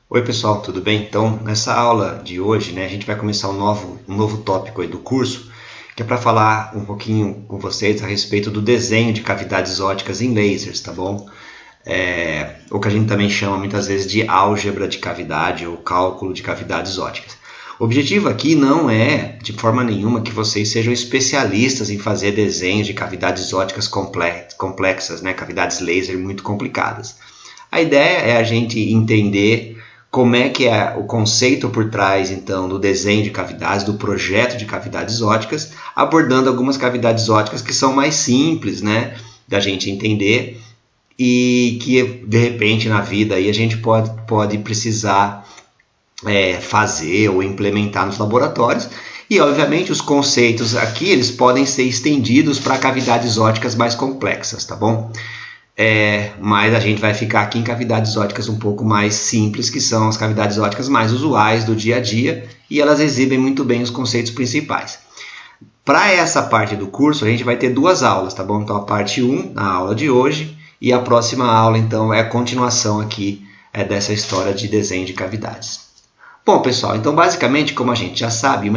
Oi pessoal, tudo bem? Então, nessa aula de hoje, a gente vai começar um novo tópico aí do curso, que é para falar um pouquinho com vocês a respeito do desenho de cavidades ópticas em lasers, tá bom? O que a gente também chama muitas vezes de álgebra de cavidade ou cálculo de cavidades ópticas. O objetivo aqui não é, de forma nenhuma, que vocês sejam especialistas em fazer desenhos de cavidades ópticas complexas, cavidades laser muito complicadas. A ideia é a gente entender como é que é o conceito por trás, então, do desenho de cavidades, do projeto de cavidades ópticas, abordando algumas cavidades ópticas que são mais simples, da gente entender e que, de repente, na vida aí a gente pode precisar fazer ou implementar nos laboratórios. E, obviamente, os conceitos aqui eles podem ser estendidos para cavidades ópticas mais complexas, tá bom? Mas a gente vai ficar aqui em cavidades ópticas um pouco mais simples, que são as cavidades ópticas mais usuais do dia a dia, e elas exibem muito bem os conceitos principais. Para essa parte do curso, a gente vai ter duas aulas, tá bom? Então, a parte 1, na aula de hoje, e a próxima aula, então, é a continuação aqui dessa história de desenho de cavidades. Bom, pessoal, então, basicamente, como a gente já sabe,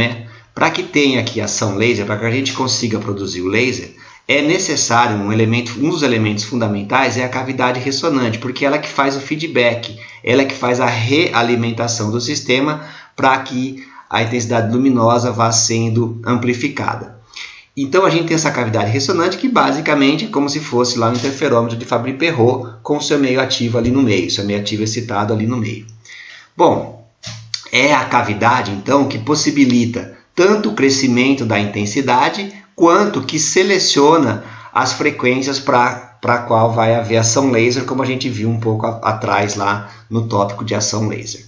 para que tenha aqui ação laser, para que a gente consiga produzir o laser, é necessário um dos elementos fundamentais é a cavidade ressonante, porque ela é que faz o feedback, ela é que faz a realimentação do sistema para que a intensidade luminosa vá sendo amplificada. Então a gente tem essa cavidade ressonante que basicamente é como se fosse lá um interferômetro de Fabry-Perot com o seu meio ativo ali no meio, seu meio ativo excitado ali no meio. Bom, é a cavidade então que possibilita tanto o crescimento da intensidade quanto que seleciona as frequências para a qual vai haver ação laser, como a gente viu um pouco atrás lá no tópico de ação laser.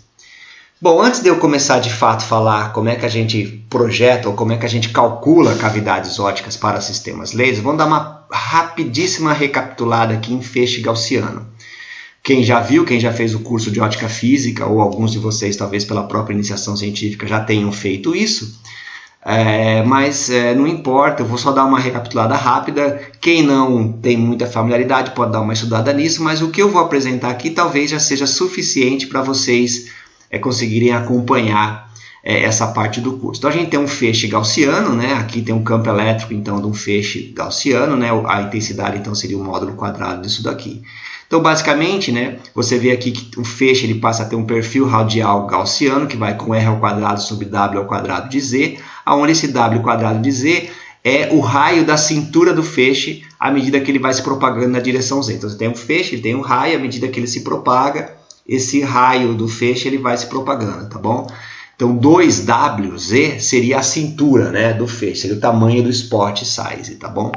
Bom, antes de eu começar de fato a falar como é que a gente projeta ou como é que a gente calcula cavidades ópticas para sistemas laser, vamos dar uma rapidíssima recapitulada aqui em feixe gaussiano. Quem já viu, quem já fez o curso de ótica física, ou alguns de vocês talvez pela própria iniciação científica já tenham feito isso, mas não importa, eu vou só dar uma recapitulada rápida. Quem não tem muita familiaridade pode dar uma estudada nisso, mas o que eu vou apresentar aqui talvez já seja suficiente para vocês conseguirem acompanhar essa parte do curso. Então a gente tem um feixe gaussiano, aqui tem um campo elétrico então de um feixe gaussiano, a intensidade então seria o módulo quadrado disso daqui. Então basicamente, você vê aqui que o feixe ele passa a ter um perfil radial gaussiano que vai com R ao quadrado sobre W ao quadrado de Z, onde esse W quadrado de Z é o raio da cintura do feixe à medida que ele vai se propagando na direção Z. Então você tem um feixe, ele tem um raio, à medida que ele se propaga, esse raio do feixe ele vai se propagando, tá bom? Então 2WZ seria a cintura do feixe, seria o tamanho do spot size, tá bom?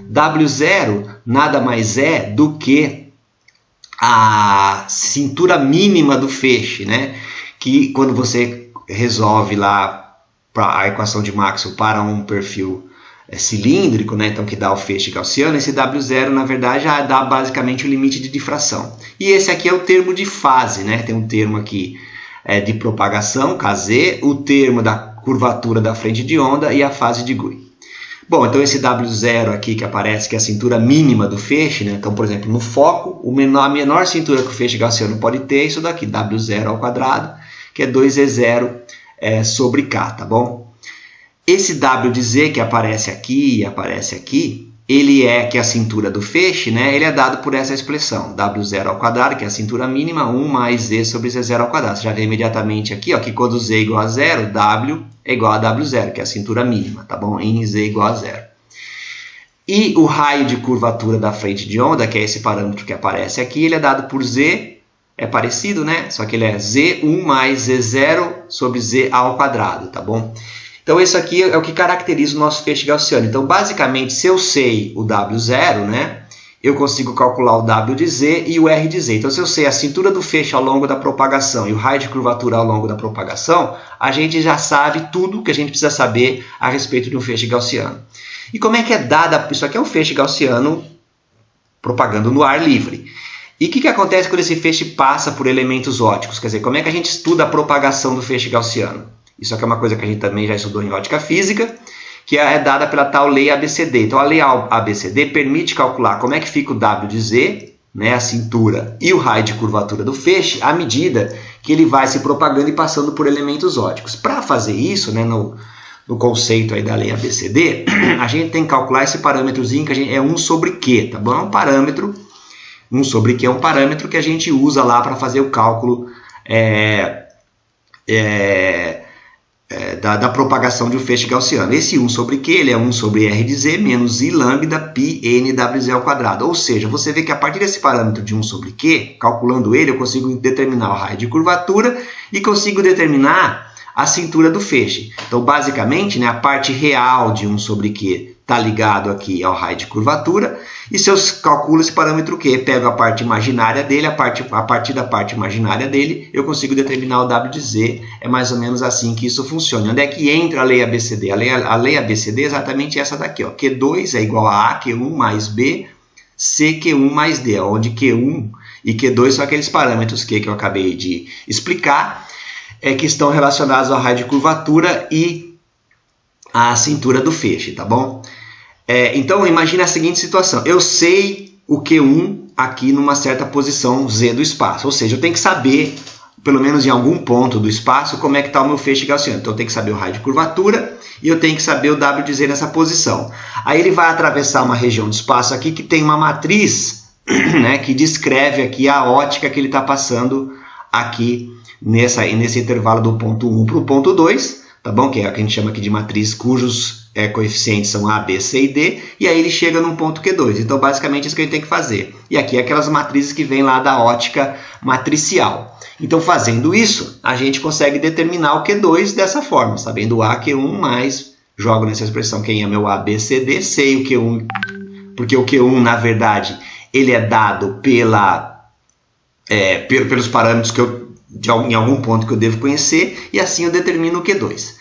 W0 nada mais é do que a cintura mínima do feixe, que quando você resolve lá a equação de Maxwell para um perfil cilíndrico, então que dá o feixe gaussiano, esse W0 na verdade já dá basicamente o limite de difração. E esse aqui é o termo de fase, tem um termo aqui de propagação, KZ, o termo da curvatura da frente de onda e a fase de Gouy. Bom, então esse W0 aqui que aparece, que é a cintura mínima do feixe, então, por exemplo, no foco, a menor cintura que o feixe gaussiano pode ter é isso daqui, W0 ao quadrado, que é 2E0 sobre K, tá bom? Esse W de Z que aparece aqui e aparece aqui, ele que é a cintura do feixe, ele é dado por essa expressão, W0 ao quadrado, que é a cintura mínima, 1 mais Z sobre Z0 ao quadrado. Você já vê imediatamente aqui, que quando Z é igual a 0, W é igual a W0, que é a cintura mínima, tá bom? Em Z igual a 0. E o raio de curvatura da frente de onda, que é esse parâmetro que aparece aqui, ele é dado por Z, é parecido, Só que ele é Z1 mais Z0 sobre Z ao quadrado, tá bom? Então, isso aqui é o que caracteriza o nosso feixe gaussiano. Então, basicamente, se eu sei o W0, eu consigo calcular o W de Z e o R de Z. Então, se eu sei a cintura do feixe ao longo da propagação e o raio de curvatura ao longo da propagação, a gente já sabe tudo o que a gente precisa saber a respeito de um feixe gaussiano. E como é que é dada? Isso aqui é um feixe gaussiano propagando no ar livre. E o que acontece quando esse feixe passa por elementos ópticos? Quer dizer, como é que a gente estuda a propagação do feixe gaussiano? Isso aqui é uma coisa que a gente também já estudou em ótica física, que é dada pela tal lei ABCD. Então, a lei ABCD permite calcular como é que fica o W de Z, a cintura, e o raio de curvatura do feixe, à medida que ele vai se propagando e passando por elementos óticos. Para fazer isso, né, no conceito aí da lei ABCD, a gente tem que calcular esse parâmetrozinho que é 1 sobre Q, tá bom? É um parâmetro, 1 sobre Q é um parâmetro que a gente usa lá para fazer o cálculo da propagação de um feixe gaussiano. Esse 1 sobre Q ele é 1 sobre R de Z menos I lambda pi n WZ ao quadrado. Ou seja, você vê que a partir desse parâmetro de 1 sobre Q, calculando ele, eu consigo determinar o raio de curvatura e consigo determinar a cintura do feixe. Então, basicamente, né, a parte real de 1 sobre Q está ligado aqui ao raio de curvatura, e se eu calculo esse parâmetro Q, pego a parte imaginária dele, a partir da parte imaginária dele, eu consigo determinar o W de Z. É mais ou menos assim que isso funciona. Onde é que entra a lei ABCD? A lei ABCD é exatamente essa daqui, ó. Q2 é igual a A, Q1 mais B, CQ1 mais D, onde Q1 e Q2 são aqueles parâmetros Q que eu acabei de explicar, que estão relacionados ao raio de curvatura e à cintura do feixe, tá bom? Então, imagine a seguinte situação. Eu sei o Q1 aqui numa certa posição Z do espaço, ou seja, eu tenho que saber, pelo menos em algum ponto do espaço, como é que está o meu feixe gaussiano. Então, eu tenho que saber o raio de curvatura e eu tenho que saber o W de Z nessa posição. Aí ele vai atravessar uma região de espaço aqui que tem uma matriz, né, que descreve aqui a ótica que ele está passando aqui nesse intervalo do ponto 1 para o ponto 2, tá bom? Que é o que a gente chama aqui de matriz cujos coeficientes são A, B, C e D, e aí ele chega num ponto Q2. Então, basicamente, isso que a gente tem que fazer. E aqui é aquelas matrizes que vêm lá da ótica matricial. Então, fazendo isso, a gente consegue determinar o Q2 dessa forma, sabendo o A, Q1, mais, jogo nessa expressão quem é meu A, B, C, D, sei o Q1, porque o Q1, na verdade, ele é dado pelos parâmetros que em algum ponto que eu devo conhecer, e assim eu determino o Q2.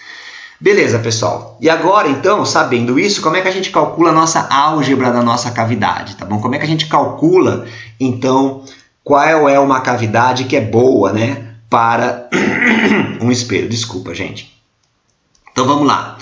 Beleza, pessoal? E agora, então, sabendo isso, como é que a gente calcula a nossa álgebra da nossa cavidade, tá bom? Como é que a gente calcula, então, qual é uma cavidade que é boa, né, para um espelho? Desculpa, gente. Então, vamos lá.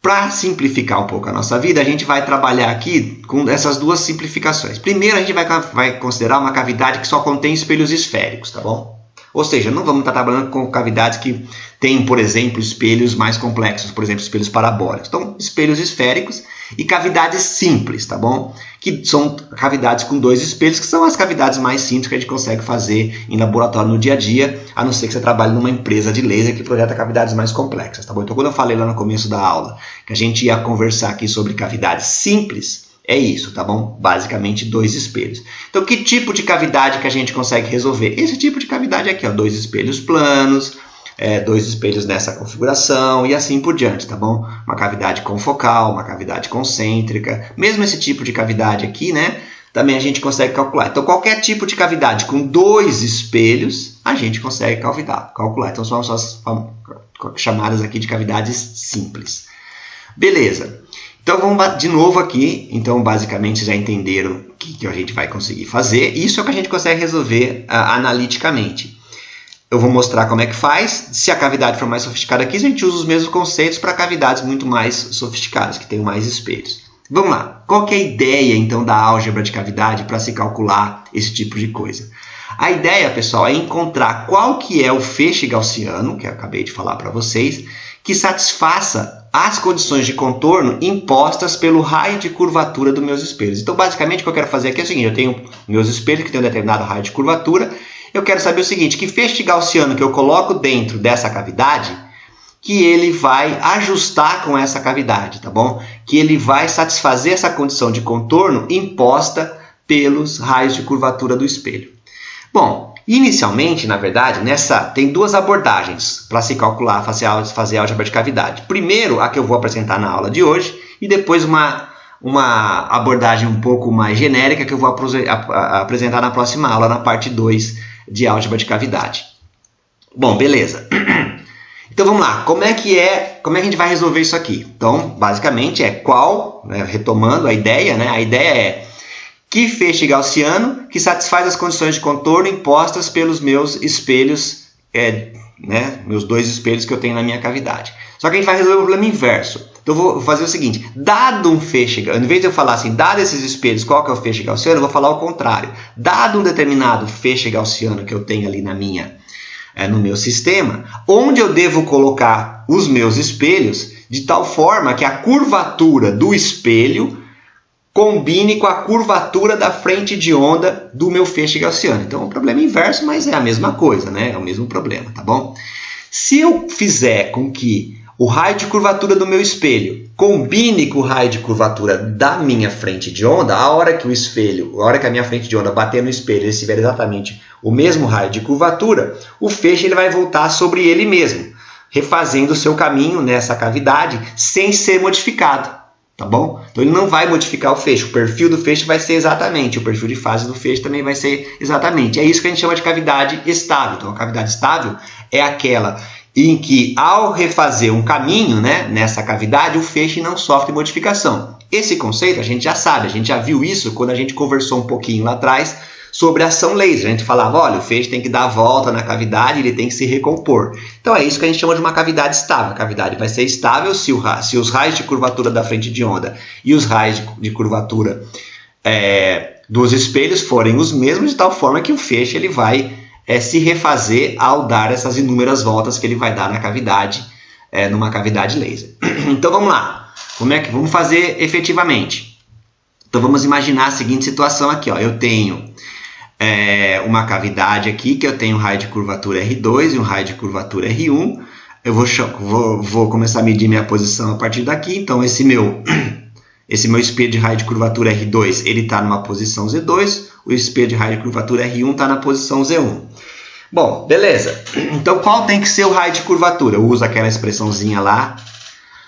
Para simplificar um pouco a nossa vida, a gente vai trabalhar aqui com essas duas simplificações. Primeiro, a gente vai considerar uma cavidade que só contém espelhos esféricos, tá bom? Ou seja, não vamos estar trabalhando com cavidades que têm, por exemplo, espelhos mais complexos, por exemplo, espelhos parabólicos. Então, espelhos esféricos e cavidades simples, tá bom? Que são cavidades com 2 espelhos, que são as cavidades mais simples que a gente consegue fazer em laboratório no dia a dia, a não ser que você trabalhe numa empresa de laser que projeta cavidades mais complexas, tá bom? Então, quando eu falei lá no começo da aula que a gente ia conversar aqui sobre cavidades simples, é isso, tá bom? Basicamente 2 espelhos. Então, que tipo de cavidade que a gente consegue resolver? Esse tipo de cavidade aqui, ó, 2 espelhos planos, 2 espelhos nessa configuração e assim por diante, tá bom? Uma cavidade confocal, uma cavidade concêntrica, mesmo esse tipo de cavidade aqui, né? Também a gente consegue calcular. Então, qualquer tipo de cavidade com 2 espelhos, a gente consegue calcular. Então, são as chamadas aqui de cavidades simples. Beleza. Então, vamos de novo aqui. Então, basicamente, já entenderam o que a gente vai conseguir fazer. Isso é o que a gente consegue resolver analiticamente. Eu vou mostrar como é que faz. Se a cavidade for mais sofisticada aqui, a gente usa os mesmos conceitos para cavidades muito mais sofisticadas, que tenham mais espelhos. Vamos lá. Qual que é a ideia, então, da álgebra de cavidade para se calcular esse tipo de coisa? A ideia, pessoal, é encontrar qual que é o feixe gaussiano, que eu acabei de falar para vocês, que satisfaça as condições de contorno impostas pelo raio de curvatura dos meus espelhos. Então, basicamente, o que eu quero fazer aqui é o seguinte: eu tenho meus espelhos que têm um determinado raio de curvatura. Eu quero saber o seguinte: que feixe gaussiano que eu coloco dentro dessa cavidade, que ele vai ajustar com essa cavidade, tá bom? Que ele vai satisfazer essa condição de contorno imposta pelos raios de curvatura do espelho. Bom, inicialmente, na verdade, tem 2 abordagens para se calcular, fazer álgebra de cavidade. Primeiro, a que eu vou apresentar na aula de hoje, e depois uma abordagem um pouco mais genérica que eu vou apresentar na próxima aula, na parte 2 de álgebra de cavidade. Bom, beleza. Então vamos lá, como é que a gente vai resolver isso aqui? Então, basicamente retomando a ideia, né? A ideia é que feixe gaussiano que satisfaz as condições de contorno impostas pelos meus espelhos, meus 2 espelhos que eu tenho na minha cavidade. Só que a gente vai resolver o problema inverso. Então eu vou fazer o seguinte: dado um feixe, em vez de eu falar assim, dado esses espelhos, qual que é o feixe gaussiano, eu vou falar o contrário. Dado um determinado feixe gaussiano que eu tenho ali na minha no meu sistema, onde eu devo colocar os meus espelhos de tal forma que a curvatura do espelho combine com a curvatura da frente de onda do meu feixe gaussiano. Então, é um problema inverso, mas é a mesma coisa, né? É o mesmo problema, tá bom? Se eu fizer com que o raio de curvatura do meu espelho combine com o raio de curvatura da minha frente de onda, a hora que a minha frente de onda bater no espelho e tiver exatamente o mesmo raio de curvatura, o feixe ele vai voltar sobre ele mesmo, refazendo o seu caminho nessa cavidade sem ser modificado. Tá bom? Então ele não vai modificar o feixe, o perfil do feixe vai ser exatamente, o perfil de fase do feixe também vai ser exatamente. É isso que a gente chama de cavidade estável. Então a cavidade estável é aquela em que ao refazer um caminho, né, nessa cavidade, o feixe não sofre modificação. Esse conceito a gente já sabe, a gente já viu isso quando a gente conversou um pouquinho lá atrás sobre a ação laser. A gente falava, olha, o feixe tem que dar a volta na cavidade, ele tem que se recompor. Então é isso que a gente chama de uma cavidade estável. A cavidade vai ser estável se os raios de curvatura da frente de onda e os raios de curvatura dos espelhos forem os mesmos, de tal forma que o feixe ele vai se refazer ao dar essas inúmeras voltas que ele vai dar na cavidade, numa cavidade laser. Então vamos lá, vamos fazer efetivamente? Então vamos imaginar a seguinte situação aqui, ó. Eu tenho uma cavidade aqui que eu tenho um raio de curvatura R2 e um raio de curvatura R1. Eu vou começar a medir minha posição a partir daqui. Então esse meu espelho de raio de curvatura R2 ele está numa posição Z2, o espelho de raio de curvatura R1 está na posição Z1. Bom, beleza. Então qual tem que ser o raio de curvatura? Eu uso aquela expressãozinha lá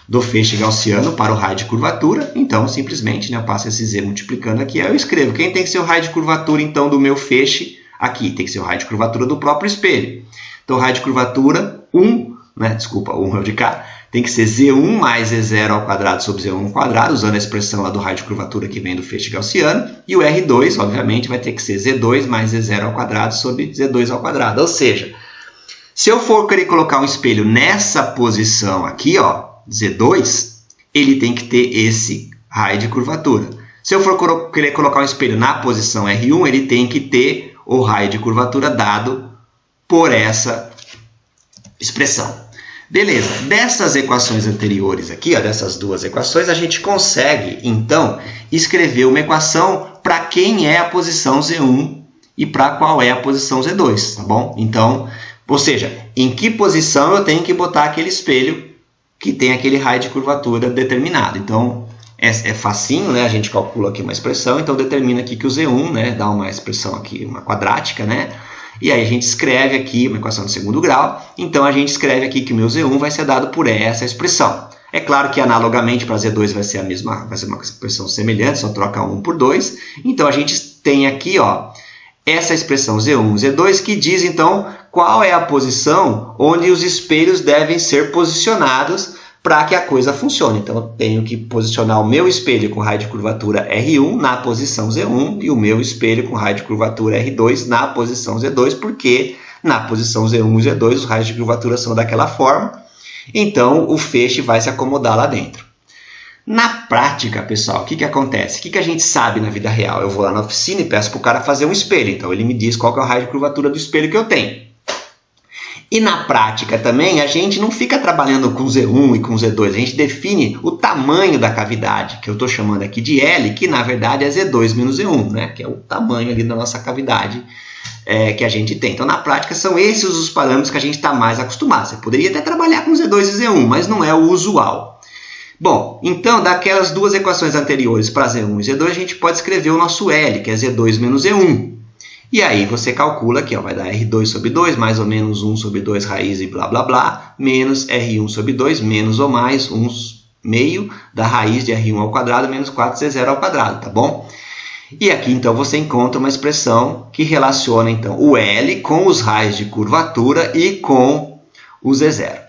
do feixe gaussiano para o raio de curvatura. Então, simplesmente, né, eu passo esse Z multiplicando aqui, aí eu escrevo quem tem que ser o raio de curvatura, então, do meu feixe aqui. Tem que ser o raio de curvatura do próprio espelho. Então, o raio de curvatura 1, né, desculpa, 1 é o de cá, tem que ser Z1 mais Z0 ao quadrado sobre Z1 ao quadrado, usando a expressão lá do raio de curvatura que vem do feixe gaussiano. E o R2, obviamente, vai ter que ser Z2 mais Z0 ao quadrado sobre Z2 ao quadrado. Ou seja, se eu for querer colocar um espelho nessa posição aqui, ó, Z2, ele tem que ter esse raio de curvatura. Se eu for querer colocar um espelho na posição R1, ele tem que ter o raio de curvatura dado por essa expressão. Beleza, dessas equações anteriores aqui, ó, dessas duas equações, a gente consegue, então, escrever uma equação para quem é a posição Z1 e para qual é a posição Z2, tá bom? Então, ou seja, em que posição eu tenho que botar aquele espelho que tem aquele raio de curvatura determinado. Então, é facinho, né? A gente calcula aqui uma expressão, então determina aqui que o Z1, né, dá uma expressão aqui, uma quadrática, né? E aí a gente escreve aqui uma equação de segundo grau, então a gente escreve aqui que o meu Z1 vai ser dado por essa expressão. É claro que analogamente para Z2 vai ser uma expressão semelhante, só troca 1 por 2. Então a gente tem aqui, ó, essa expressão Z1, Z2, que diz então qual é a posição onde os espelhos devem ser posicionados para que a coisa funcione. Então eu tenho que posicionar o meu espelho com raio de curvatura R1 na posição Z1 e o meu espelho com raio de curvatura R2 na posição Z2, porque na posição Z1 e Z2 os raios de curvatura são daquela forma, então o feixe vai se acomodar lá dentro. Na prática, pessoal, o que acontece? O que a gente sabe na vida real? Eu vou lá na oficina e peço para o cara fazer um espelho. Então, ele me diz qual que é o raio de curvatura do espelho que eu tenho. E na prática também, a gente não fica trabalhando com Z1 e com Z2. A gente define o tamanho da cavidade, que eu estou chamando aqui de L, que na verdade é Z2 menos Z1, né? Que é o tamanho ali da nossa cavidade que a gente tem. Então, na prática, são esses os parâmetros que a gente está mais acostumado. Você poderia até trabalhar com Z2 e Z1, mas não é o usual. Bom, então, daquelas duas equações anteriores para Z1 e Z2, a gente pode escrever o nosso L, que é Z2 menos Z1. E aí você calcula aqui, ó, vai dar R2 sobre 2, mais ou menos 1 sobre 2 raiz e blá, blá, blá, menos R1 sobre 2, menos ou mais 1 meio da raiz de R1 ao quadrado, menos 4Z0 ao quadrado, tá bom? E aqui, então, você encontra uma expressão que relaciona, então, o L com os raios de curvatura e com o Z0.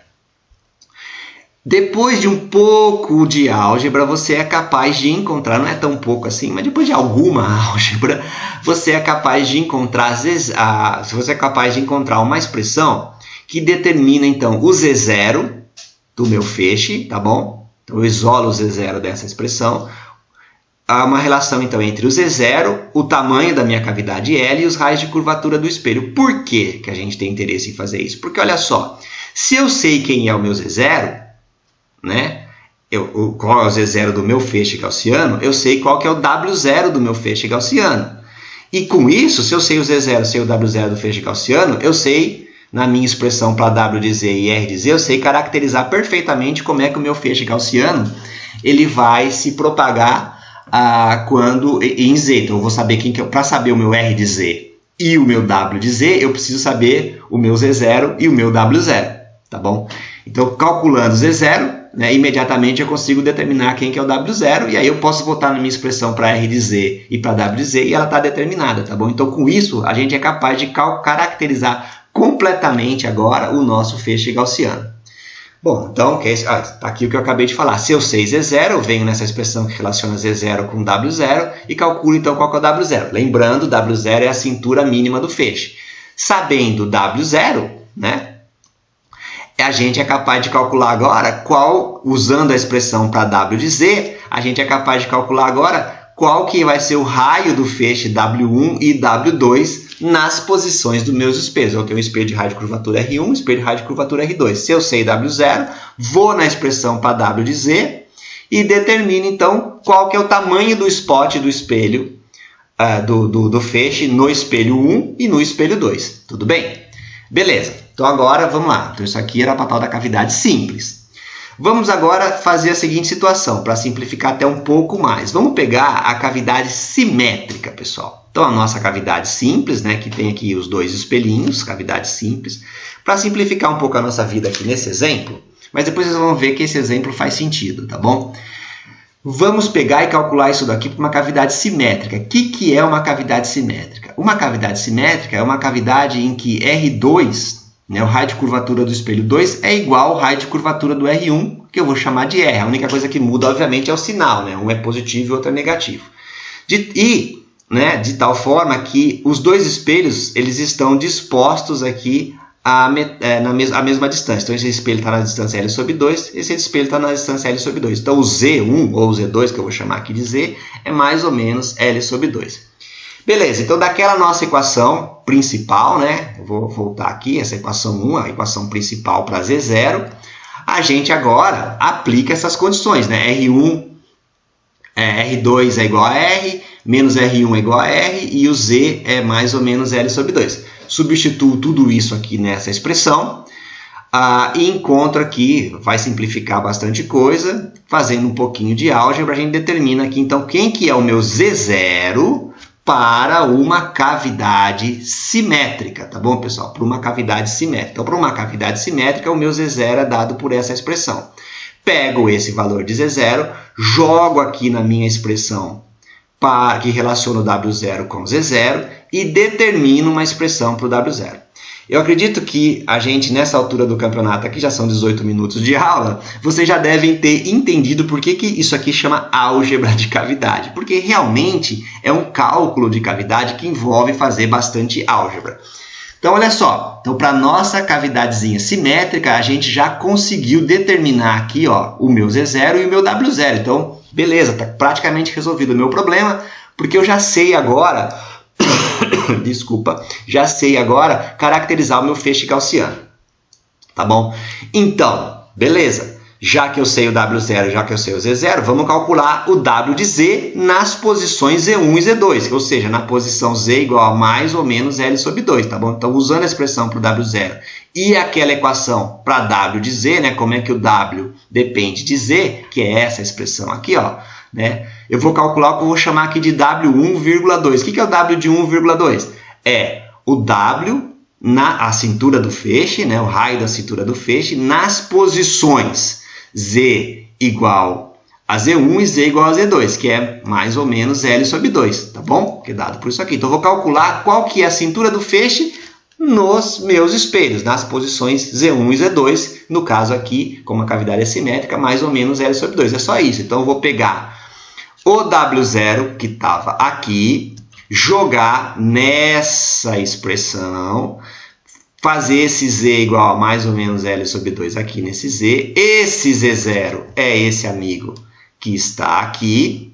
Depois de um pouco de álgebra, você é capaz de encontrar, não é tão pouco assim, mas depois de alguma álgebra, você é capaz de encontrar, você é capaz de encontrar uma expressão que determina, então, o Z0 do meu feixe, tá bom? Então, eu isolo o Z0 dessa expressão. há uma relação então entre o Z0, o tamanho da minha cavidade L e os raios de curvatura do espelho. Por que a gente tem interesse em fazer isso? Porque olha só, se eu sei quem é o meu Z0, né? Qual é o Z0 do meu feixe gaussiano, eu sei qual que é o W0 do meu feixe gaussiano. E com isso, se eu sei o Z0, sei o W0 do feixe gaussiano, eu sei, na minha expressão para W de Z e R de Z, eu sei caracterizar perfeitamente como é que o meu feixe gaussiano ele vai se propagar quando em Z. Então eu vou saber quem que é. Para saber o meu R de Z e o meu W de Z, eu preciso saber o meu Z0 e o meu W0, tá bom? Então, calculando Z0, né, imediatamente eu consigo determinar quem que é o W0, e aí eu posso voltar na minha expressão para R de Z e para W de Z, e ela está determinada, tá bom? Então, com isso, a gente é capaz de caracterizar completamente agora o nosso feixe gaussiano. Bom, então, está aqui o que eu acabei de falar. Se eu sei Z0, eu venho nessa expressão que relaciona Z0 com W0 e calculo, então, qual que é o W0. Lembrando, W0 é a cintura mínima do feixe. Sabendo W0, né? A gente é capaz de calcular agora usando a expressão para W de Z, a gente é capaz de calcular agora qual que vai ser o raio do feixe W1 e W2 nas posições dos meus espelhos. Eu tenho um espelho de raio de curvatura R1, um espelho de raio de curvatura R2. Se eu sei W0, vou na expressão para W de Z e determino então qual que é o tamanho do spot do espelho, do feixe no espelho 1 e no espelho 2. Tudo bem? Beleza. Então agora, vamos lá. Então isso aqui era a tal da cavidade simples. Vamos agora fazer a seguinte situação, para simplificar até um pouco mais. Vamos pegar a cavidade simétrica, pessoal. Então a nossa cavidade simples, né, que tem aqui os dois espelhinhos, cavidade simples. Para simplificar um pouco a nossa vida aqui nesse exemplo, mas depois vocês vão ver que esse exemplo faz sentido, tá bom? Vamos pegar e calcular isso daqui para uma cavidade simétrica. O que é uma cavidade simétrica? Uma cavidade simétrica é uma cavidade em que R2, né, o raio de curvatura do espelho 2, é igual ao raio de curvatura do R1, que eu vou chamar de R. A única coisa que muda, obviamente, é o sinal, né? Um é positivo e o outro é negativo. De tal forma que os dois espelhos eles estão dispostos aqui a mesma distância. Então, esse espelho está na distância L sobre 2, esse espelho está na distância L sobre 2. Então, o Z1 ou Z2, que eu vou chamar aqui de Z, é mais ou menos L sobre 2. Beleza, então daquela nossa equação principal, né? Eu vou voltar aqui, essa equação 1, a equação principal para Z0, a gente agora aplica essas condições, né? R2 é igual a R, menos R1 é igual a R, e o Z é mais ou menos L sobre 2. Substituo tudo isso aqui nessa expressão e encontro aqui, vai simplificar bastante coisa, fazendo um pouquinho de álgebra, a gente determina aqui, então, quem que é o meu Z0 para uma cavidade simétrica, tá bom, pessoal? Para uma cavidade simétrica. Então, para uma cavidade simétrica, o meu Z0 é dado por essa expressão. Pego esse valor de Z0, jogo aqui na minha expressão que relaciona o W0 com o Z0 e determino uma expressão para o W0. Eu acredito que a gente, nessa altura do campeonato, aqui já são 18 minutos de aula, vocês já devem ter entendido por que isso aqui chama álgebra de cavidade. Porque realmente é um cálculo de cavidade que envolve fazer bastante álgebra. Então, olha só. Então, para a nossa cavidadezinha simétrica, a gente já conseguiu determinar aqui, ó, o meu Z0 e o meu W0. Então, beleza, está praticamente resolvido o meu problema, porque eu já sei agora... já sei agora caracterizar o meu feixe gaussiano, tá bom? Então, beleza, já que eu sei o W0, já que eu sei o Z0, vamos calcular o W de Z nas posições Z1 e Z2, ou seja, na posição Z igual a mais ou menos L sobre 2, tá bom? Então, usando a expressão para o W0 e aquela equação para W de Z, né, como é que o W depende de Z, que é essa expressão aqui, ó, né? Eu vou calcular o que eu vou chamar aqui de W1,2. O que é o W de 1,2? É o W na cintura do feixe, né? O raio da cintura do feixe, nas posições Z igual a Z1 e Z igual a Z2, que é mais ou menos L sobre 2, tá bom? Que é dado por isso aqui. Então, eu vou calcular qual que é a cintura do feixe nos meus espelhos, nas posições Z1 e Z2. No caso aqui, como a cavidade é simétrica, mais ou menos L sobre 2. É só isso. Então, eu vou pegar o W0 que estava aqui, jogar nessa expressão, fazer esse Z igual a mais ou menos L sobre 2 aqui nesse Z. Esse Z0 é esse amigo que está aqui.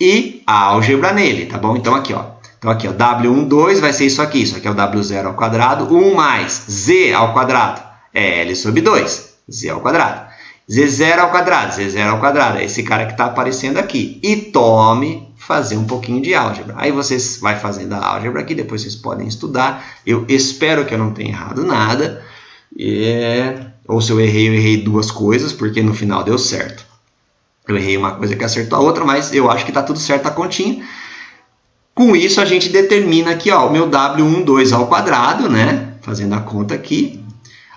e álgebra nele, tá bom? Então aqui, ó. Então aqui, ó, W12 vai ser isso aqui é o W0 ao quadrado, 1 mais Z ao quadrado é L sobre 2, Z ao quadrado. Z0 ao quadrado, Z0 ao quadrado, é esse cara que está aparecendo aqui. E tome fazer um pouquinho de álgebra. Aí vocês vai fazendo a álgebra aqui, depois vocês podem estudar. Eu espero que eu não tenha errado nada. Ou se eu errei duas coisas, porque no final deu certo. Eu errei uma coisa que acertou a outra, mas eu acho que está tudo certo a continha. Com isso, a gente determina aqui, ó, o meu W12 ao quadrado, né? Fazendo a conta aqui.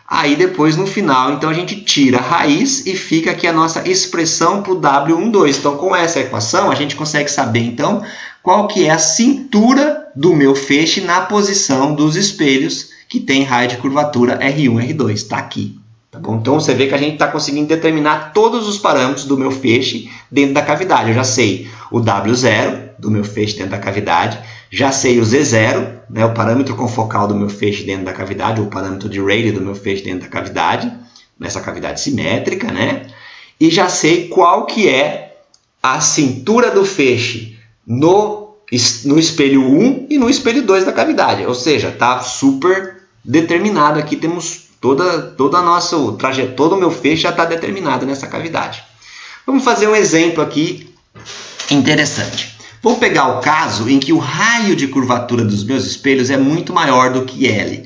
Aí depois, no final, então a gente tira a raiz e fica aqui a nossa expressão para o W12. Então, com essa equação, a gente consegue saber, então, qual que é a cintura do meu feixe na posição dos espelhos que tem raio de curvatura R1, R2. Está aqui. Tá bom? Então, você vê que a gente está conseguindo determinar todos os parâmetros do meu feixe dentro da cavidade. Eu já sei o W0 do meu feixe dentro da cavidade, já sei o Z0, né, o parâmetro confocal do meu feixe dentro da cavidade, o parâmetro de Rayleigh do meu feixe dentro da cavidade, nessa cavidade simétrica, né? E já sei qual que é a cintura do feixe no espelho 1 e no espelho 2 da cavidade. Ou seja, está super determinado aqui, temos toda a nossa trajetória, todo o meu feixe já está determinado nessa cavidade. Vamos fazer um exemplo aqui interessante. Vou pegar o caso em que o raio de curvatura dos meus espelhos é muito maior do que L.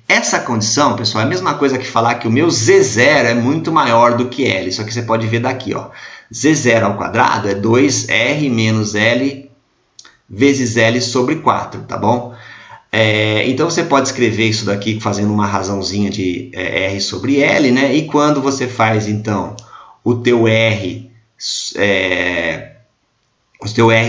Essa condição, pessoal, é a mesma coisa que falar que o meu Z0 é muito maior do que L. Isso aqui você pode ver daqui, ó. Z0 ao quadrado é 2R menos L vezes L sobre 4, tá bom? Então, você pode escrever isso daqui fazendo uma razãozinha de R sobre L, né? E quando você faz, então, o teu R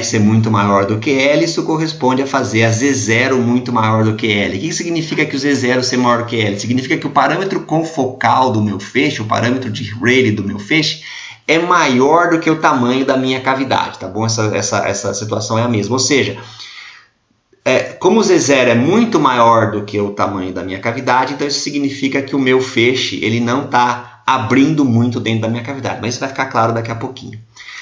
ser muito maior do que L, isso corresponde a fazer a Z0 muito maior do que L. O que significa que o Z0 ser maior do que L? Significa que o parâmetro confocal do meu feixe, o parâmetro de Rayleigh do meu feixe, é maior do que o tamanho da minha cavidade, tá bom? Essa situação é a mesma. Ou seja, como o Z0 é muito maior do que o tamanho da minha cavidade, então isso significa que o meu feixe ele não está abrindo muito dentro da minha cavidade. Mas isso vai ficar claro daqui a pouquinho.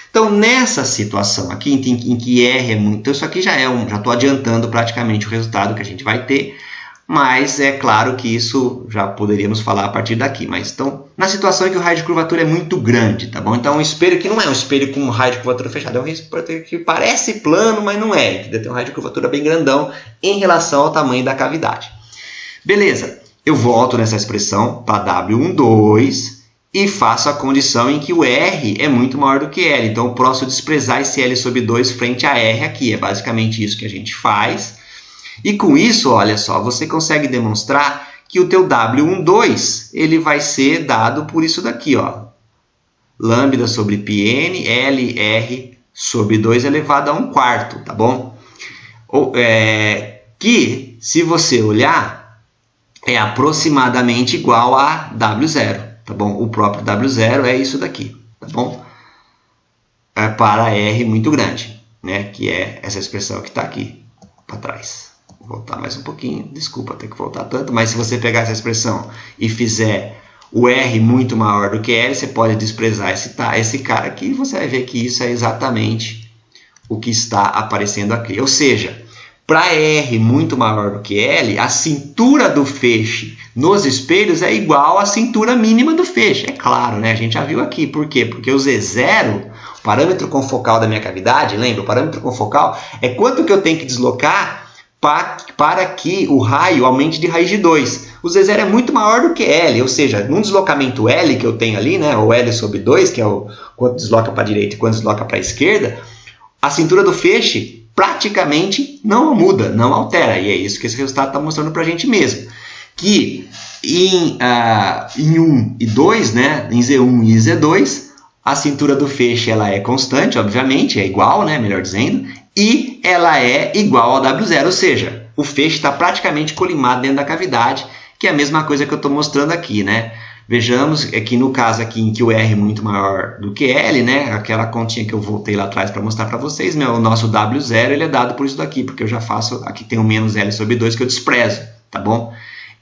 Então, nessa situação aqui, em que R é muito... Então, isso aqui já estou adiantando praticamente o resultado que a gente vai ter, mas é claro que isso já poderíamos falar a partir daqui. Mas, então, na situação em que o raio de curvatura é muito grande, tá bom? Então, um espelho que não é um espelho com raio de curvatura fechado, é um espelho que parece plano, mas não é. Tem um raio de curvatura bem grandão em relação ao tamanho da cavidade. Beleza, eu volto nessa expressão para W12... e faço a condição em que o R é muito maior do que L. Então, eu posso desprezar esse L sobre 2 frente a R aqui. É basicamente isso que a gente faz. E com isso, olha só, você consegue demonstrar que o teu W12 ele vai ser dado por isso daqui, ó. Lambda sobre πn, LR sobre 2 elevado a 1/4, tá bom? Que, se você olhar, é aproximadamente igual a W0. Tá bom? O próprio W0 é isso daqui, tá bom? Para R muito grande, né? Que é essa expressão que está aqui para trás. Vou voltar mais um pouquinho, desculpa ter que voltar tanto, mas se você pegar essa expressão e fizer o R muito maior do que L, você pode desprezar esse cara aqui e você vai ver que isso é exatamente o que está aparecendo aqui. Ou seja, para R muito maior do que L, a cintura do feixe nos espelhos é igual à cintura mínima do feixe. É claro, né? A gente já viu aqui. Por quê? Porque o Z0, o parâmetro confocal da minha cavidade, lembra? O parâmetro confocal é quanto que eu tenho que deslocar para que o raio aumente de raiz de 2. O Z0 é muito maior do que L, ou seja, num deslocamento L que eu tenho ali, né? O L sobre 2, que é o quanto desloca para a direita e quanto desloca para a esquerda, a cintura do feixe praticamente não muda, não altera. E é isso que esse resultado está mostrando para a gente mesmo. Que em 1 e 2, né, em Z1 e Z2, a cintura do feixe ela é constante, obviamente, é igual, né, melhor dizendo, e ela é igual ao W0, ou seja, o feixe está praticamente colimado dentro da cavidade, que é a mesma coisa que eu estou mostrando aqui, né? Vejamos que no caso aqui em que o R é muito maior do que L, né? Aquela continha que eu voltei lá atrás para mostrar para vocês, o nosso W0 ele é dado por isso daqui, porque eu já faço, aqui tem o menos L sobre 2 que eu desprezo, tá bom?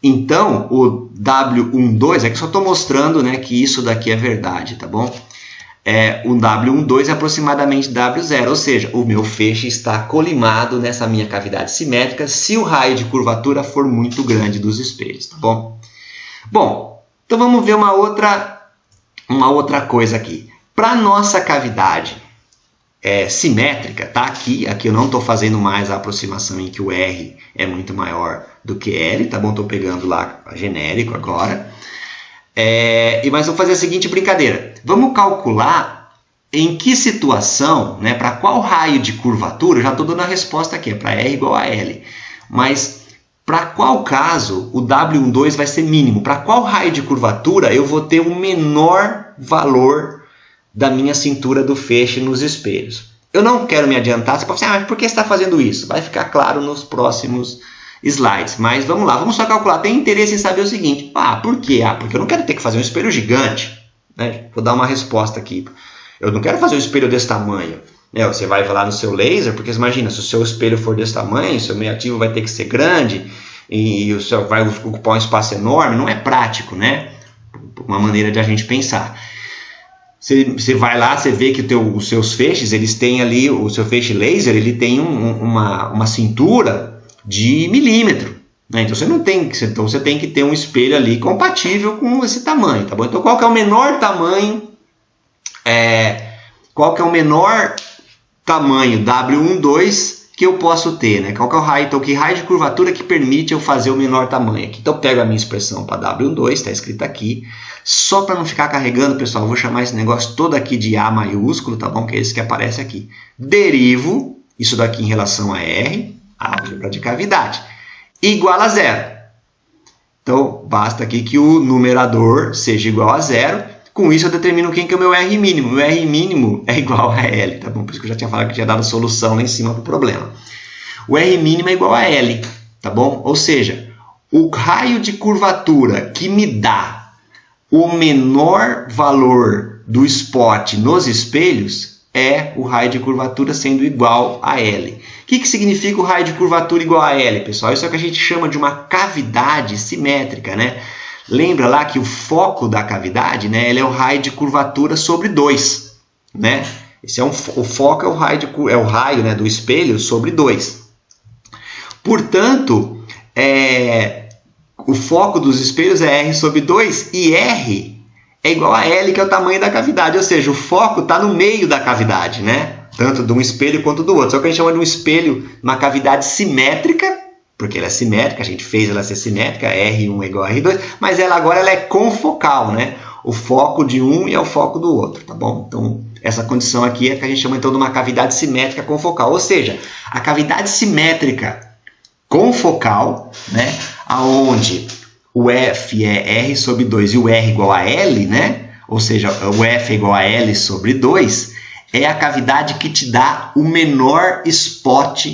Então, o W12, é que só estou mostrando, né, que isso daqui é verdade, tá bom? o W12 é aproximadamente W0, ou seja, o meu feixe está colimado nessa minha cavidade simétrica se o raio de curvatura for muito grande dos espelhos, tá bom? Bom, então vamos ver uma outra coisa aqui. Para a nossa cavidade simétrica, tá? Aqui eu não estou fazendo mais a aproximação em que o R é muito maior do que L, tá bom? Estou pegando lá genérico agora. Mas vou fazer a seguinte brincadeira. Vamos calcular em que situação, né, para qual raio de curvatura, já estou dando a resposta aqui, é para R igual a L. Mas para qual caso o W12 vai ser mínimo? Para qual raio de curvatura eu vou ter o menor valor da minha cintura do feixe nos espelhos? Eu não quero me adiantar. Você pode dizer, mas por que você está fazendo isso? Vai ficar claro nos próximos slides. Mas vamos lá, vamos só calcular. Tem interesse em saber o seguinte. Por quê? Porque eu não quero ter que fazer um espelho gigante. Né? Vou dar uma resposta aqui. Eu não quero fazer um espelho desse tamanho. Você vai lá no seu laser, porque imagina, se o seu espelho for desse tamanho, seu meio ativo vai ter que ser grande e o seu vai ocupar um espaço enorme. Não é prático, né? Uma maneira de a gente pensar. Você vai lá, você vê que os seus feixes, eles têm ali, o seu feixe laser, ele tem uma cintura de milímetro. Né? Então você tem que ter um espelho ali compatível com esse tamanho, tá bom? Então qual que é o menor tamanho? Qual que é o menor tamanho W12 que eu posso ter? Né? Qual que é o raio? Então que raio de curvatura que permite eu fazer o menor tamanho aqui? Então eu pego a minha expressão para W12, está escrito aqui. Só para não ficar carregando, pessoal, eu vou chamar esse negócio todo aqui de A maiúsculo, tá bom? Que é esse que aparece aqui. Derivo isso daqui em relação a R, álgebra de cavidade, igual a zero. Então, basta aqui que o numerador seja igual a zero. Com isso, eu determino quem que é o meu R mínimo. O R mínimo é igual a L, tá bom? Por isso que eu já tinha falado que tinha dado a solução lá em cima para o problema. O R mínimo é igual a L, tá bom? Ou seja, o raio de curvatura que me dá o menor valor do spot nos espelhos é o raio de curvatura sendo igual a L. O que significa o raio de curvatura igual a L, pessoal? Isso é o que a gente chama de uma cavidade simétrica, né? Lembra lá que o foco da cavidade, né, ele é o raio de curvatura sobre 2. Né? O foco é o raio né, do espelho sobre 2. Portanto, o foco dos espelhos é R sobre 2 e R é igual a L, que é o tamanho da cavidade. Ou seja, o foco está no meio da cavidade, né? Tanto de um espelho quanto do outro. Só que a gente chama de um espelho, uma cavidade simétrica, porque ela é simétrica, a gente fez ela ser simétrica, R1 é igual a R2, mas agora ela é confocal, né? O foco de um é o foco do outro, tá bom? Então, essa condição aqui é que a gente chama então de uma cavidade simétrica confocal. Ou seja, a cavidade simétrica confocal, né? Onde o F é R sobre 2 e o R igual a L, né? Ou seja, o F é igual a L sobre 2, é a cavidade que te dá o menor spot,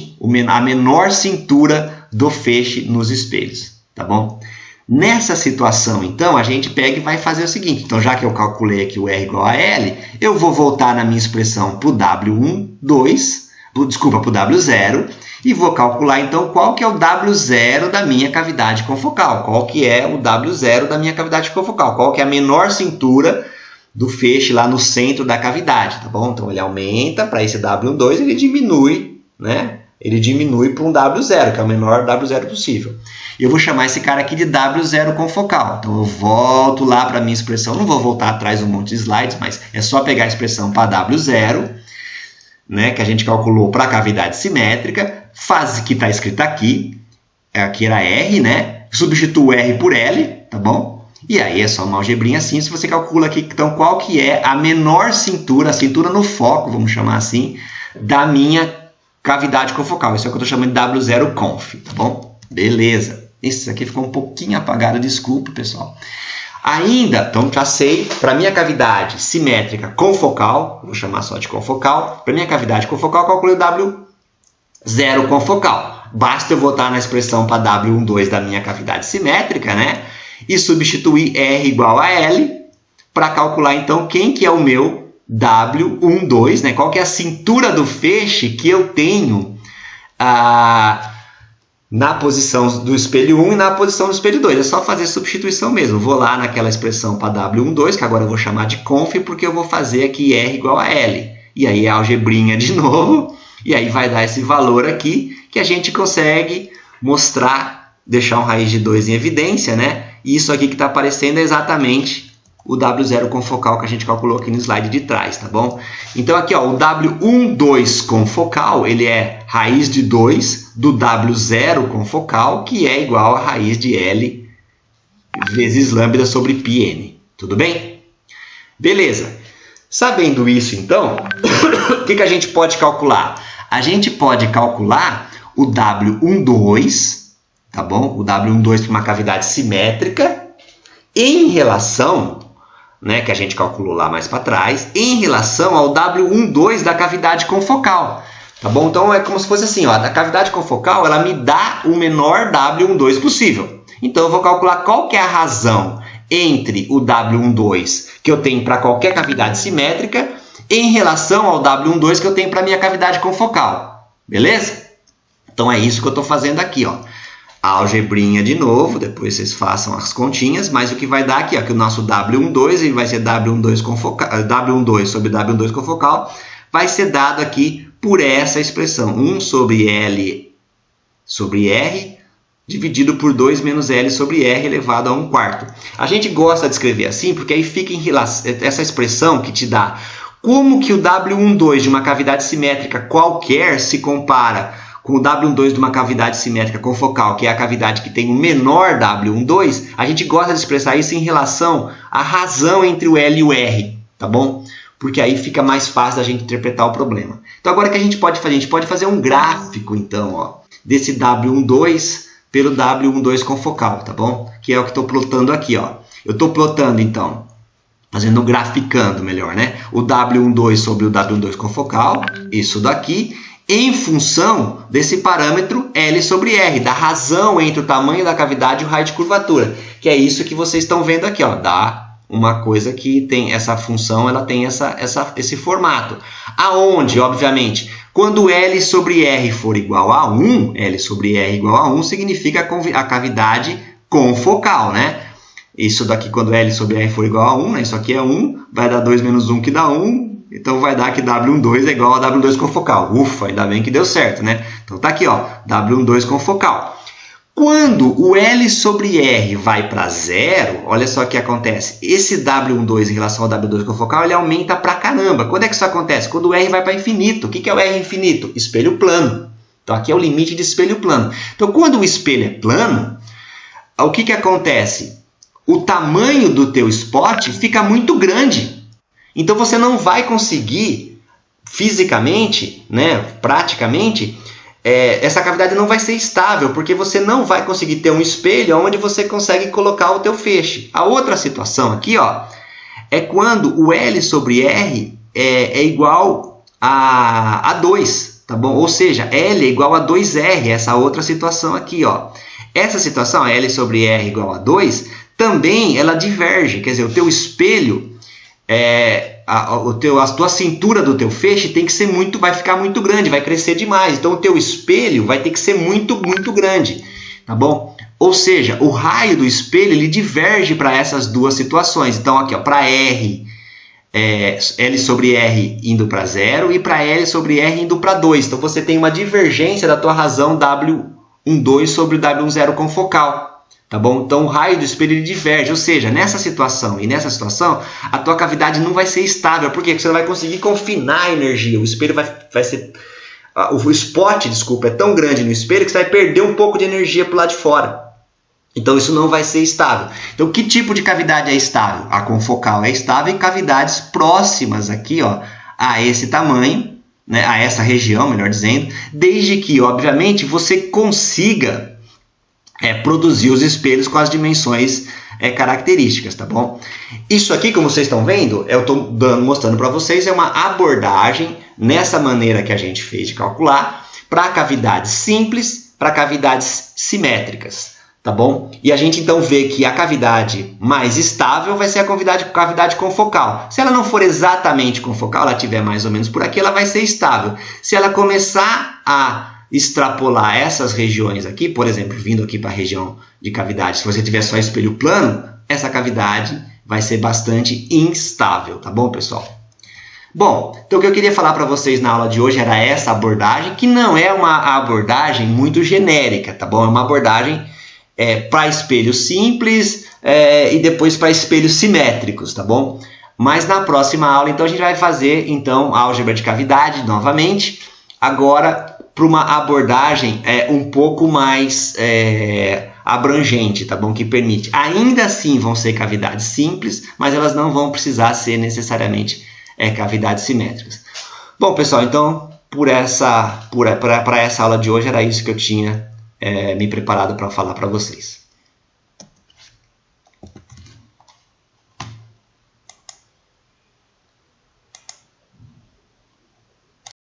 a menor cintura do feixe nos espelhos, tá bom? Nessa situação, então, a gente pega e vai fazer o seguinte. Então, já que eu calculei aqui o R igual a L, eu vou voltar na minha expressão para o W12, desculpa, para o W0, e vou calcular, então, qual que é o W0 da minha cavidade confocal. Qual que é o W0 da minha cavidade confocal. Qual que é a menor cintura do feixe lá no centro da cavidade, tá bom? Então, ele aumenta para esse W12, ele diminui, né? Ele diminui para um W0, que é o menor W0 possível. E eu vou chamar esse cara aqui de W0 confocal. Então, eu volto lá para a minha expressão. Não vou voltar atrás um monte de slides, mas é só pegar a expressão para W0, né, que a gente calculou para a cavidade simétrica, que está escrita aqui. Aqui era R, né? Substituo R por L, tá bom? E aí é só uma algebrinha assim. Se você calcula aqui, então, qual que é a menor cintura, a cintura no foco, vamos chamar assim, da minha cavidade confocal. Isso é o que eu estou chamando de W0 conf, tá bom? Beleza. Isso aqui ficou um pouquinho apagado, desculpe, pessoal. Ainda, então já sei, para minha cavidade simétrica confocal, vou chamar só de confocal, para minha cavidade confocal, calculei o W0 confocal. Basta eu voltar na expressão para W12 da minha cavidade simétrica, né? E substituir R igual a L para calcular, então, quem que é o meu W12, né? Qual que é a cintura do feixe que eu tenho na posição do espelho 1 e na posição do espelho 2. É só fazer substituição mesmo. Vou lá naquela expressão para W12, que agora eu vou chamar de conf, porque eu vou fazer aqui R igual a L. E aí a algebrinha de novo, e aí vai dar esse valor aqui, que a gente consegue mostrar, deixar um raiz de 2 em evidência, né? E isso aqui que está aparecendo é exatamente o W0 confocal que a gente calculou aqui no slide de trás, tá bom? Então aqui, ó, o W12 confocal, ele é raiz de 2 do W0 confocal, que é igual a raiz de L vezes lambda sobre πn. Tudo bem? Beleza. Sabendo isso, então, o que a gente pode calcular? A gente pode calcular o W12, tá bom? O W12 para uma cavidade simétrica em relação, né, que a gente calculou lá mais para trás, em relação ao W12 da cavidade confocal, tá bom? Então é como se fosse assim, ó, a cavidade confocal, ela me dá o menor W12 possível. Então eu vou calcular qual que é a razão entre o W12 que eu tenho para qualquer cavidade simétrica em relação ao W12 que eu tenho para minha cavidade confocal, beleza? Então é isso que eu estou fazendo aqui, ó. A algebrinha de novo, depois vocês façam as continhas, mas o que vai dar aqui, ó, que o nosso W12 ele vai ser W12 sobre W12 confocal, vai ser dado aqui por essa expressão, 1 sobre L sobre R, dividido por 2 menos L sobre R elevado a 1/4. A gente gosta de escrever assim, porque aí fica em relação, essa expressão que te dá como que o W12 de uma cavidade simétrica qualquer se compara com o W12 de uma cavidade simétrica confocal, que é a cavidade que tem o menor W12, a gente gosta de expressar isso em relação à razão entre o L e o R, tá bom? Porque aí fica mais fácil da gente interpretar o problema. Então agora o que a gente pode fazer? A gente pode fazer um gráfico, então, ó, desse W12 pelo W12 confocal, tá bom? Que é o que estou plotando aqui, ó. Eu estou plotando, então, fazendo graficando melhor, né? O W12 sobre o W12 confocal, isso daqui, em função desse parâmetro L sobre R, da razão entre o tamanho da cavidade e o raio de curvatura, que é isso que vocês estão vendo aqui, ó, dá uma coisa que tem essa função, ela tem esse formato. Aonde, obviamente, quando L sobre R for igual a 1, L sobre R igual a 1 significa a cavidade confocal, né? Isso daqui, quando L sobre R for igual a 1, né? Isso aqui é 1, vai dar 2 menos 1 que dá 1, então vai dar que W12 é igual a W12 confocal. Ufa, ainda bem que deu certo, né? Então tá aqui, ó, W12 confocal. Quando o L sobre R vai para 0, olha só o que acontece. Esse W12 em relação ao W12 confocal, ele aumenta pra caramba. Quando é que isso acontece? Quando o R vai para infinito. O que é o R infinito? Espelho plano. Então aqui é o limite de espelho plano. Então quando o espelho é plano, o que acontece? O tamanho do teu spot fica muito grande. Então você não vai conseguir fisicamente, né, praticamente, essa cavidade não vai ser estável, porque você não vai conseguir ter um espelho onde você consegue colocar o teu feixe. A outra situação aqui, ó, é quando o L sobre R é igual a 2, tá bom? Ou seja, L é igual a 2R, essa outra situação aqui, ó. Essa situação, L sobre R igual a 2, também ela diverge, quer dizer, o teu espelho, a tua cintura do teu feixe tem que ser vai ficar muito grande, vai crescer demais. Então o teu espelho vai ter que ser muito, muito grande, tá bom? Ou seja, o raio do espelho ele diverge para essas duas situações. Então aqui, ó, para R, L sobre R indo para 0 e para L sobre R indo para 2. Então você tem uma divergência da tua razão W12 sobre o W10 confocal. Tá bom? Então o raio do espelho ele diverge, ou seja, nessa situação e nessa situação, a tua cavidade não vai ser estável. Por quê? Porque você não vai conseguir confinar a energia. O espelho vai ser. O spot, desculpa, é tão grande no espelho que você vai perder um pouco de energia para o lado de fora. Então isso não vai ser estável. Então que tipo de cavidade é estável? A confocal é estável em cavidades próximas aqui, ó, a esse tamanho, né, a essa região, melhor dizendo, desde que, obviamente, você consiga produzir os espelhos com as dimensões características, tá bom? Isso aqui, como vocês estão vendo, eu estou mostrando para vocês, é uma abordagem nessa maneira que a gente fez de calcular para cavidades simples, para cavidades simétricas, tá bom? E a gente então vê que a cavidade mais estável vai ser a cavidade confocal. Se ela não for exatamente confocal, ela estiver mais ou menos por aqui, ela vai ser estável. Se ela começar a extrapolar essas regiões aqui, por exemplo, vindo aqui para a região de cavidade, se você tiver só espelho plano, essa cavidade vai ser bastante instável, tá bom, pessoal? Bom, então o que eu queria falar para vocês na aula de hoje era essa abordagem, que não é uma abordagem muito genérica, tá bom? É uma abordagem para espelhos simples e depois para espelhos simétricos, tá bom? Mas na próxima aula, então, a gente vai fazer então álgebra de cavidade novamente, agora para uma abordagem um pouco mais abrangente, tá bom? Que permite. Ainda assim vão ser cavidades simples, mas elas não vão precisar ser necessariamente cavidades simétricas. Bom, pessoal, então para essa aula de hoje era isso que eu tinha me preparado para falar para vocês.